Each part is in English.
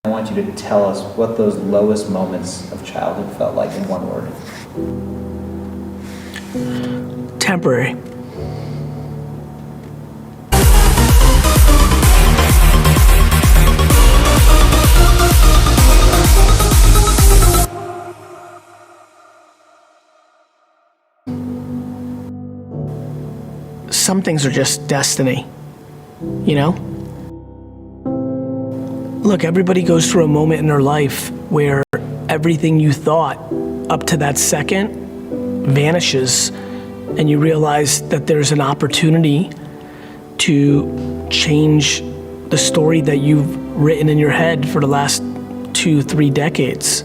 I want you to tell us what those lowest moments of childhood felt like in one word. Temporary. Some things are just destiny, you know? Look, everybody goes through a moment in their life where everything you thought up to that second vanishes, and you realize that there's an opportunity to change the story that you've written in your head for the last 2-3 decades.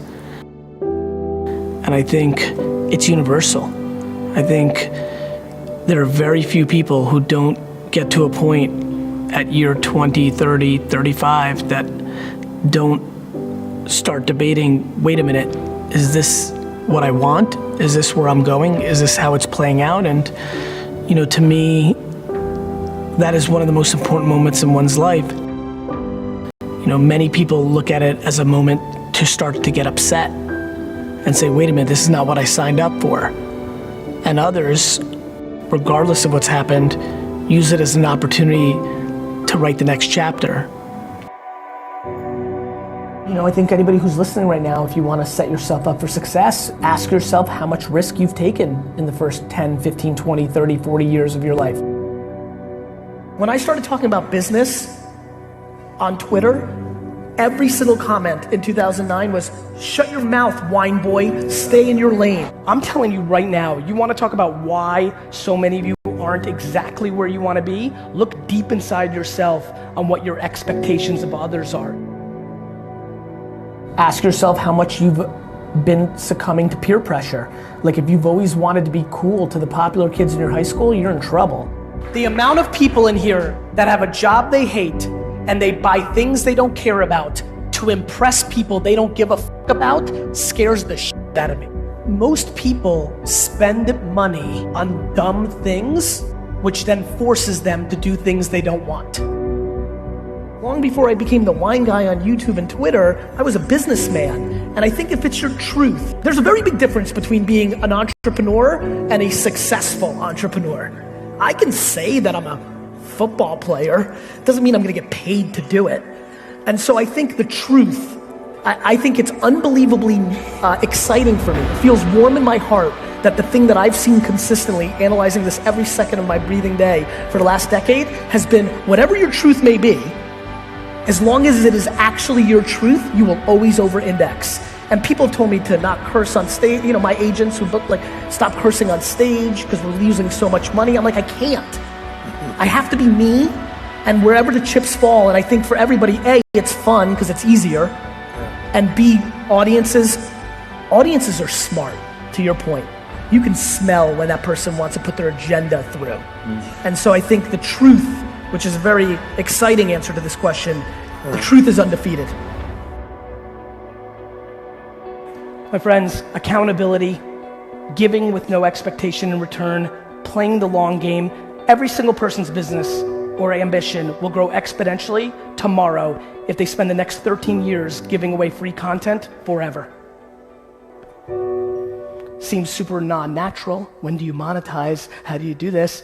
And I think it's universal. I think there are very few people who don't get to a point at year 20, 30, 35 that don't start debating, wait a minute, is this what I want? Is this where I'm going? Is this how it's playing out? And, you know, to me, that is one of the most important moments in one's life. You know, many people look at it as a moment to start to get upset and say, wait a minute, this is not what I signed up for. And others, regardless of what's happened, use it as an opportunity to write the next chapter. You know, I think anybody who's listening right now, if you want to set yourself up for success, ask yourself how much risk you've taken in the first 10, 15, 20, 30, 40 years of your life. When I started talking about business on Twitter, every single comment in 2009 was, shut your mouth, wine boy, stay in your lane. I'm telling you right now, you want to talk about why so many of you aren't exactly where you want to be? Look deep inside yourself on what your expectations of others are. Ask yourself how much you've been succumbing to peer pressure. Like if you've always wanted to be cool to the popular kids in your high school, you're in trouble. The amount of people in here that have a job they hate and they buy things they don't care about to impress people they don't give a fuck about scares the shit out of me. Most people spend money on dumb things, which then forces them to do things they don't want. Long before I became the wine guy on YouTube and Twitter, I was a businessman. And I think if it's your truth, there's a very big difference between being an entrepreneur and a successful entrepreneur. I can say that I'm a football player, doesn't mean I'm gonna get paid to do it. And so I think the truth, I think it's unbelievably exciting for me. It feels warm in my heart that the thing that I've seen consistently, analyzing this every second of my breathing day for the last decade, has been whatever your truth may be, as long as it is actually your truth, you will always over-index. And people have told me to not curse on stage, you know, my agents who book, like, stop cursing on stage because we're losing so much money. I'm like, I can't. I have to be me, and wherever the chips fall, and I think for everybody, A, it's fun because it's easier, and B, audiences are smart, to your point. You can smell when that person wants to put their agenda through. And so I think the truth, which is a very exciting answer to this question, the truth is undefeated. My friends, accountability, giving with no expectation in return, playing the long game, every single person's business or ambition will grow exponentially tomorrow if they spend the next 13 years giving away free content forever. Seems super non-natural. When do you monetize? How do you do this?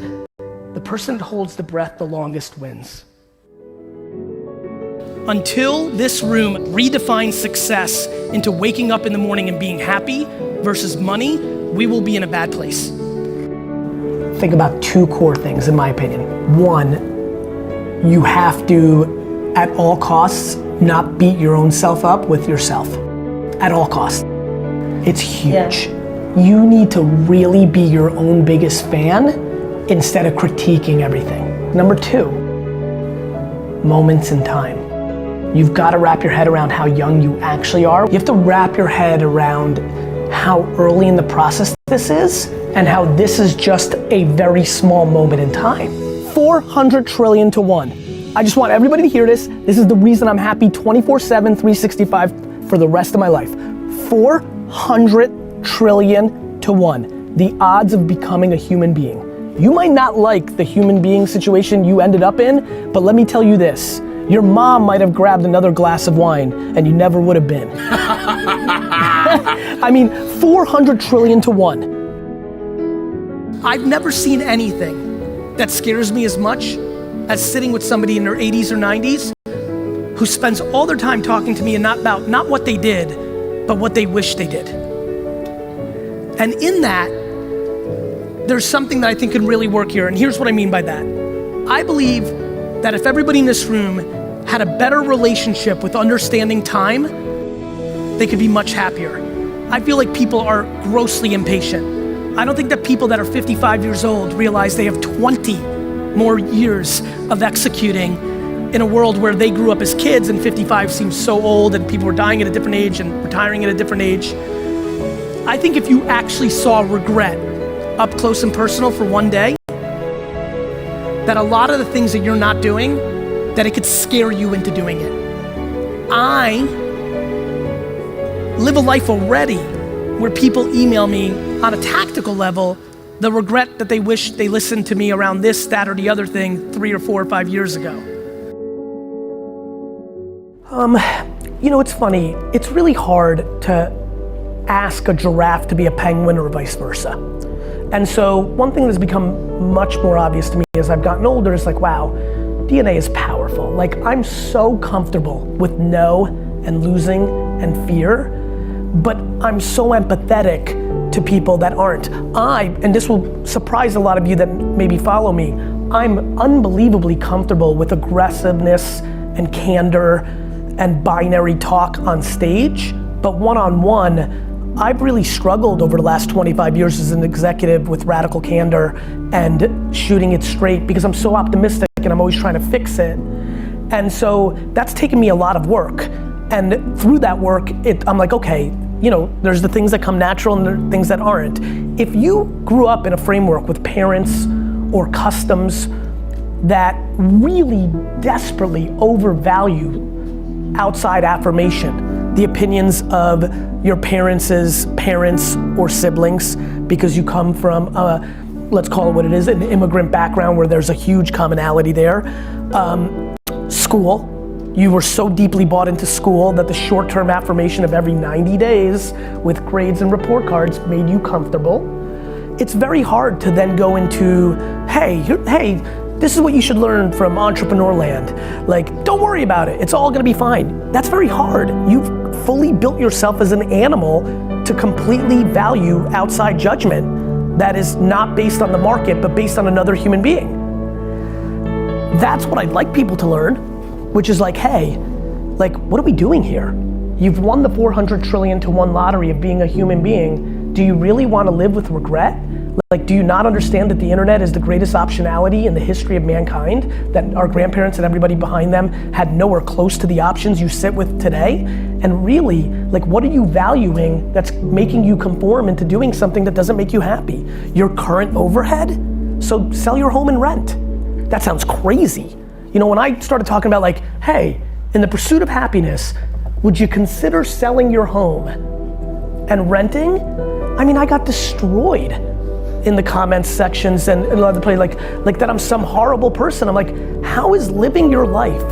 The person that holds the breath the longest wins. Until this room redefines success into waking up in the morning and being happy versus money, we will be in a bad place. Think about two core things, in my opinion. One, you have to, at all costs, not beat your own self up with yourself. At all costs. It's huge. Yeah. You need to really be your own biggest fan instead of critiquing everything. Number two, moments in time. You've got to wrap your head around how young you actually are. You have to wrap your head around how early in the process this is and how this is just a very small moment in time. 400 trillion to 1. I just want everybody to hear this. This is the reason I'm happy 24/7, 365 for the rest of my life. 400 trillion to 1. The odds of becoming a human being. You might not like the human being situation you ended up in, but let me tell you this. Your mom might have grabbed another glass of wine and you never would have been. I mean, 400 trillion to 1. I've never seen anything that scares me as much as sitting with somebody in their 80s or 90s who spends all their time talking to me and not what they did, but what they wish they did. And in that, there's something that I think can really work here, and here's what I mean by that. I believe that if everybody in this room had a better relationship with understanding time, they could be much happier. I feel like people are grossly impatient. I don't think that people that are 55 years old realize they have 20 more years of executing in a world where they grew up as kids and 55 seems so old and people were dying at a different age and retiring at a different age. I think if you actually saw regret up close and personal for one day, that a lot of the things that you're not doing, that it could scare you into doing it. I live a life already where people email me on a tactical level the regret that they wish they listened to me around this, that, or the other thing 3 or 4 or 5 years ago. You know, it's funny. It's really hard to ask a giraffe to be a penguin or vice versa. And so one thing that's become much more obvious to me as I've gotten older is like, wow, DNA is powerful. Like, I'm so comfortable with no and losing and fear, but I'm so empathetic to people that aren't. And this will surprise a lot of you that maybe follow me, I'm unbelievably comfortable with aggressiveness and candor and binary talk on stage, but one-on-one, I've really struggled over the last 25 years as an executive with radical candor and shooting it straight because I'm so optimistic and I'm always trying to fix it. And so that's taken me a lot of work. And through that work, I'm like, okay, you know, there's the things that come natural and there are things that aren't. If you grew up in a framework with parents or customs that really desperately overvalue outside affirmation, the opinions of your parents' parents or siblings, because you come from let's call it what it is, an immigrant background where there's a huge commonality there. School, you were so deeply bought into school that the short-term affirmation of every 90 days with grades and report cards made you comfortable. It's very hard to then go into, hey, this is what you should learn from entrepreneur land. Like, don't worry about it, it's all gonna be fine. That's very hard. You've fully built yourself as an animal to completely value outside judgment that is not based on the market, but based on another human being. That's what I'd like people to learn, which is like, hey, like, what are we doing here? You've won the 400 trillion to 1 lottery of being a human being. Do you really wanna live with regret? Like, do you not understand that the internet is the greatest optionality in the history of mankind? That our grandparents and everybody behind them had nowhere close to the options you sit with today? And really, like, what are you valuing that's making you conform into doing something that doesn't make you happy? Your current overhead? So sell your home and rent. That sounds crazy. You know, when I started talking about like, hey, in the pursuit of happiness, would you consider selling your home and renting? I mean, I got destroyed in the comments sections and a lot of the play, like that I'm some horrible person. I'm like, how is living your life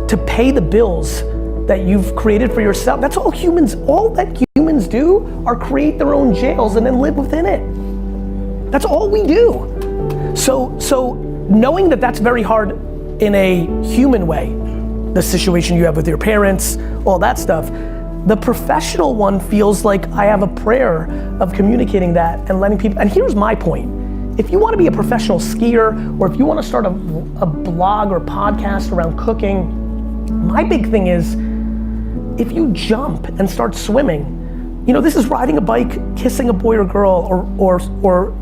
to pay the bills that you've created for yourself? That's all that humans do are create their own jails and then live within it. That's all we do. So knowing that that's very hard in a human way, the situation you have with your parents, all that stuff, the professional one feels like I have a prayer of communicating that and letting people, and here's my point. If you want to be a professional skier, or if you want to start a blog or podcast around cooking, my big thing is, if you jump and start swimming, you know, this is riding a bike, kissing a boy or girl, or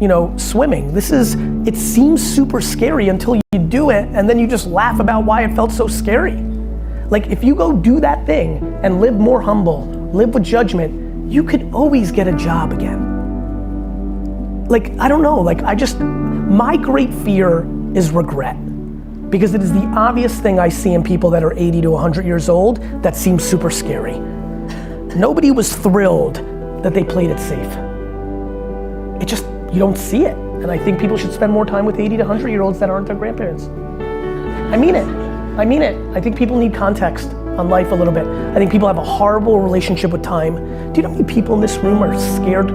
you know, swimming. It seems super scary until you do it, and then you just laugh about why it felt so scary. Like, if you go do that thing and live more humble, live with judgment, you could always get a job again. Like, I don't know, like my great fear is regret. Because it is the obvious thing I see in people that are 80 to 100 years old that seems super scary. Nobody was thrilled that they played it safe. You don't see it. And I think people should spend more time with 80 to 100 year olds that aren't their grandparents. I mean it. I mean it. I think people need context on life a little bit. I think people have a horrible relationship with time. Do you know how many people in this room are scared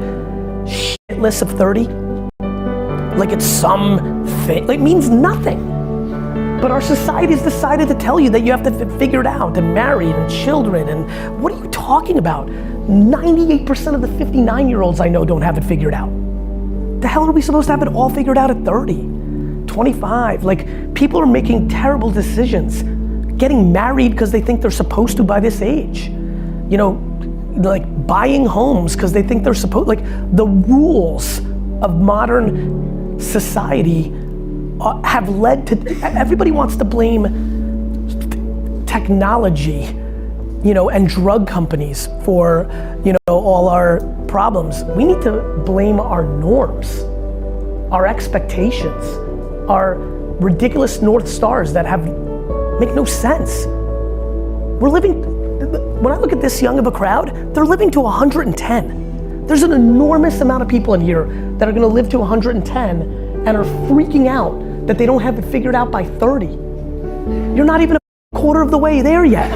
shitless of 30? Like it's some thing, like it means nothing. But our society's decided to tell you that you have to figure it out, and married, and children, and what are you talking about? 98% of the 59-year-olds I know don't have it figured out. The hell are we supposed to have it all figured out at 30, 25? Like, people are making terrible decisions, getting married because they think they're supposed to by this age. You know, like buying homes because they think they're supposed, like the rules of modern society have led to, everybody wants to blame technology, you know, and drug companies for, you know, all our problems. We need to blame our norms, our expectations, our ridiculous North Stars that make no sense. We're living, when I look at this young of a crowd, they're living to 110. There's an enormous amount of people in here that are gonna live to 110 and are freaking out that they don't have it figured out by 30. You're not even a quarter of the way there yet.